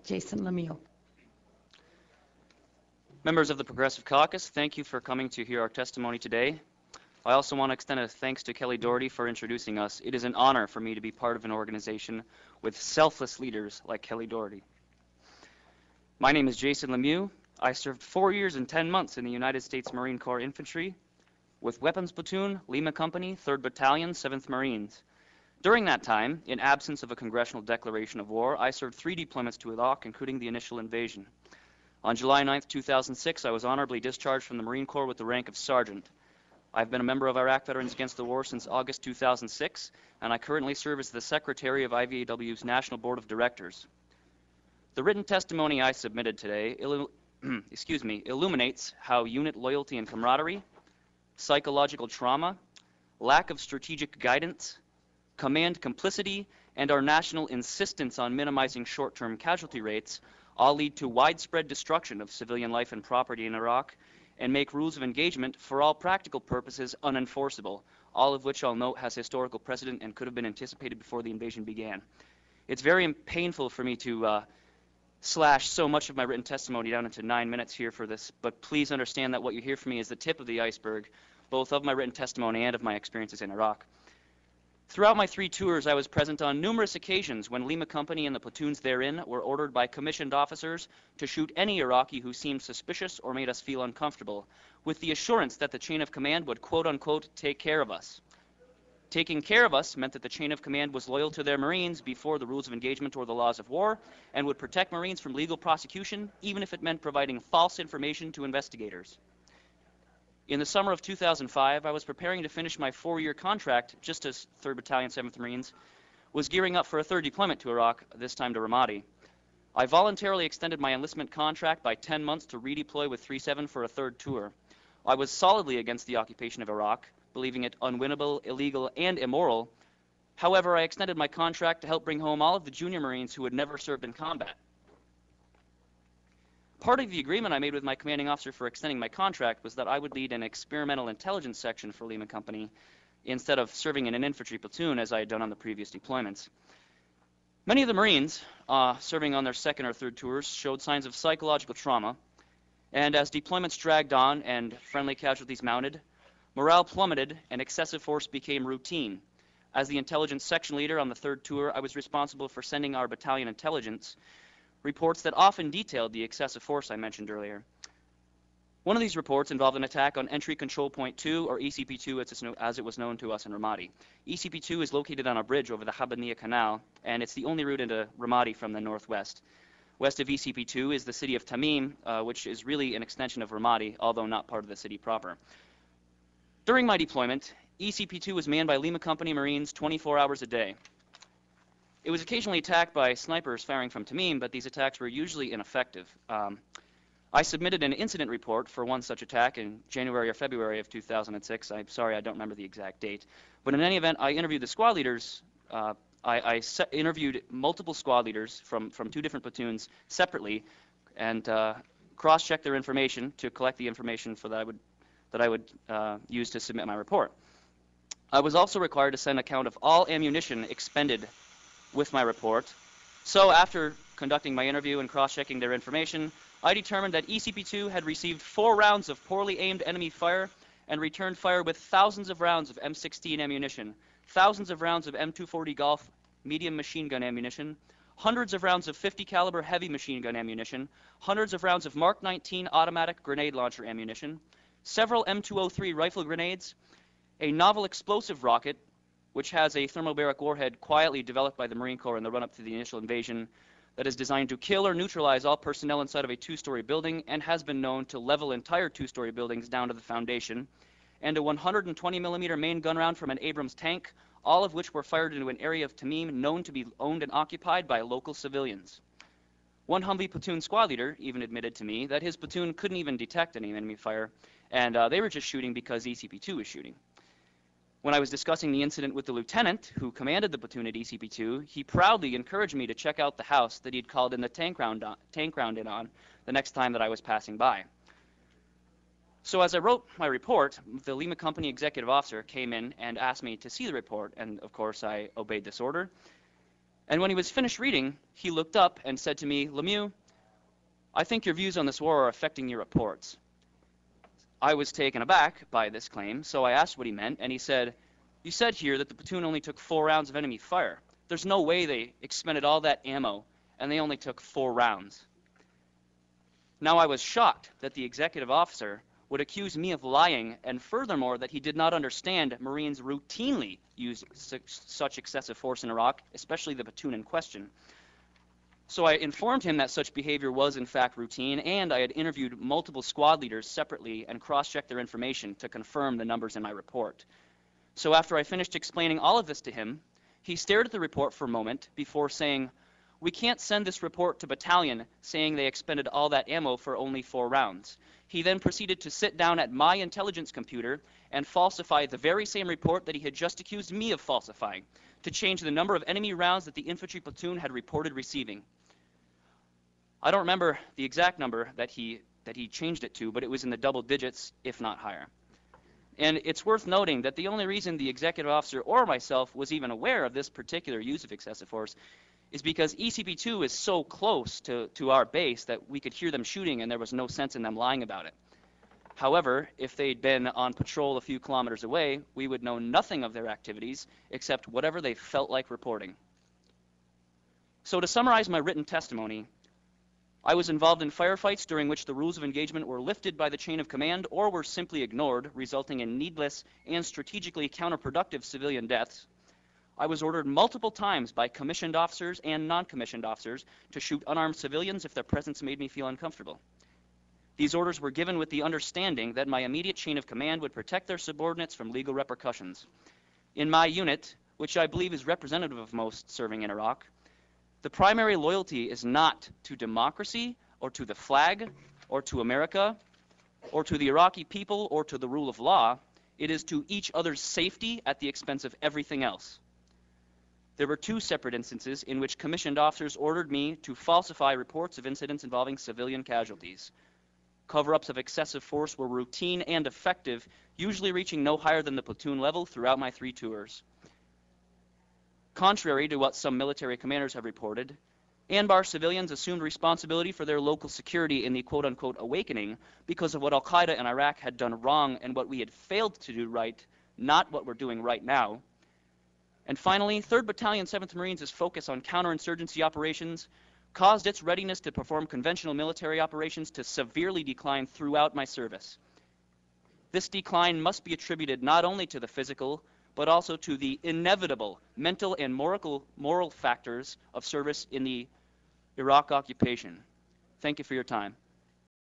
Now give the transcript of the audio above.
Jason Lemieux. Members of the Progressive Caucus, thank you for coming to hear our testimony today. I also want to extend a thanks to Kelly Doherty for introducing us. It is an honor for me to be part of an organization with selfless leaders like Kelly Doherty. My name is Jason Lemieux. I served 4 years and 10 months in the United States Marine Corps Infantry with Weapons Platoon, Lima Company, 3rd Battalion, 7th Marines. During that time, in absence of a congressional declaration of war, I served 3 deployments to Iraq, including the initial invasion. On July 9, 2006, I was honorably discharged from the Marine Corps with the rank of Sergeant. I've been a member of Iraq Veterans Against the War since August 2006, and I currently serve as the Secretary of IVAW's National Board of Directors. The written testimony I submitted today illuminates how unit loyalty and camaraderie, psychological trauma, lack of strategic guidance, command complicity, and our national insistence on minimizing short-term casualty rates all lead to widespread destruction of civilian life and property in Iraq and make rules of engagement for all practical purposes unenforceable, all of which I'll note has historical precedent and could have been anticipated before the invasion began. It's very painful for me to slash so much of my written testimony down into 9 minutes here for this, but please understand that what you hear from me is the tip of the iceberg, both of my written testimony and of my experiences in Iraq. Throughout my 3 tours, I was present on numerous occasions when Lima Company and the platoons therein were ordered by commissioned officers to shoot any Iraqi who seemed suspicious or made us feel uncomfortable, with the assurance that the chain of command would quote-unquote take care of us. Taking care of us meant that the chain of command was loyal to their Marines before the rules of engagement or the laws of war, and would protect Marines from legal prosecution, even if it meant providing false information to investigators. In the summer of 2005, I was preparing to finish my 4-year contract just as 3rd Battalion, 7th Marines was gearing up for a 3rd deployment to Iraq, this time to Ramadi. I voluntarily extended my enlistment contract by 10 months to redeploy with 3-7 for a 3rd tour. I was solidly against the occupation of Iraq, believing it unwinnable, illegal, and immoral. However, I extended my contract to help bring home all of the junior Marines who had never served in combat. Part of the agreement I made with my commanding officer for extending my contract was that I would lead an experimental intelligence section for Lima Company instead of serving in an infantry platoon as I had done on the previous deployments. Many of the Marines serving on their 2nd or 3rd tours showed signs of psychological trauma, and as deployments dragged on and friendly casualties mounted, morale plummeted and excessive force became routine. As the intelligence section leader on the 3rd tour, I was responsible for sending our battalion intelligence reports that often detailed the excessive force I mentioned earlier. One of these reports involved an attack on Entry Control Point 2, or ECP2 as it was known to us in Ramadi. ECP2 is located on a bridge over the Habaniya Canal, and it's the only route into Ramadi from the northwest. West of ECP2 is the city of Tamim, which is really an extension of Ramadi, although not part of the city proper. During my deployment, ECP2 was manned by Lima Company Marines 24 hours a day. It was occasionally attacked by snipers firing from Tamim, but these attacks were usually ineffective. I submitted an incident report for one such attack in January or February of 2006. I'm sorry, I don't remember the exact date. But in any event, I interviewed the squad leaders. I interviewed multiple squad leaders from 2 different platoons separately and cross-checked their information to collect the information that I would use to submit my report. I was also required to send account of all ammunition expended with my report. So after conducting my interview and cross-checking their information, I determined that ECP2 had received 4 rounds of poorly aimed enemy fire and returned fire with thousands of rounds of M16 ammunition, thousands of rounds of M240 Golf medium machine gun ammunition, hundreds of rounds of .50 caliber heavy machine gun ammunition, hundreds of rounds of Mark 19 automatic grenade launcher ammunition, several M203 rifle grenades, a novel explosive rocket, which has a thermobaric warhead quietly developed by the Marine Corps in the run-up to the initial invasion that is designed to kill or neutralize all personnel inside of a 2-story building and has been known to level entire 2-story buildings down to the foundation, and a 120mm main gun round from an Abrams tank, all of which were fired into an area of Tamim known to be owned and occupied by local civilians. One Humvee platoon squad leader even admitted to me that his platoon couldn't even detect any enemy fire, and they were just shooting because ECP2 was shooting. When I was discussing the incident with the lieutenant who commanded the platoon at ECP2, he proudly encouraged me to check out the house that he'd called in the tank round in on the next time that I was passing by. So as I wrote my report, the Lima Company executive officer came in and asked me to see the report, and of course I obeyed this order. And when he was finished reading, he looked up and said to me, "Lemieux, I think your views on this war are affecting your reports." I was taken aback by this claim, so I asked what he meant, and he said, "You said here that the platoon only took 4 rounds of enemy fire. There's no way they expended all that ammo, and they only took 4 rounds." Now I was shocked that the executive officer would accuse me of lying, and furthermore that he did not understand Marines routinely use such excessive force in Iraq, especially the platoon in question. So I informed him that such behavior was in fact routine, and I had interviewed multiple squad leaders separately and cross-checked their information to confirm the numbers in my report. So after I finished explaining all of this to him, he stared at the report for a moment before saying, "We can't send this report to Battalion saying they expended all that ammo for only 4 rounds. He then proceeded to sit down at my intelligence computer and falsify the very same report that he had just accused me of falsifying, to change the number of enemy rounds that the infantry platoon had reported receiving." I don't remember the exact number that he changed it to, but it was in the double digits, if not higher. And it's worth noting that the only reason the executive officer or myself was even aware of this particular use of excessive force is because ECP2 is so close to our base that we could hear them shooting and there was no sense in them lying about it. However, if they'd been on patrol a few kilometers away, we would know nothing of their activities except whatever they felt like reporting. So to summarize my written testimony, I was involved in firefights during which the rules of engagement were lifted by the chain of command or were simply ignored, resulting in needless and strategically counterproductive civilian deaths. I was ordered multiple times by commissioned officers and non-commissioned officers to shoot unarmed civilians if their presence made me feel uncomfortable. These orders were given with the understanding that my immediate chain of command would protect their subordinates from legal repercussions. In my unit, which I believe is representative of most serving in Iraq, the primary loyalty is not to democracy or to the flag or to America or to the Iraqi people or to the rule of law. It is to each other's safety at the expense of everything else. There were 2 separate instances in which commissioned officers ordered me to falsify reports of incidents involving civilian casualties. Cover-ups of excessive force were routine and effective, usually reaching no higher than the platoon level throughout my 3 tours. Contrary to what some military commanders have reported, Anbar civilians assumed responsibility for their local security in the quote-unquote awakening because of what al-Qaeda in Iraq had done wrong and what we had failed to do right, not what we're doing right now. And finally, 3rd Battalion, 7th Marines' focus on counterinsurgency operations caused its readiness to perform conventional military operations to severely decline throughout my service. This decline must be attributed not only to the physical, but also to the inevitable mental and moral factors of service in the Iraq occupation. Thank you for your time.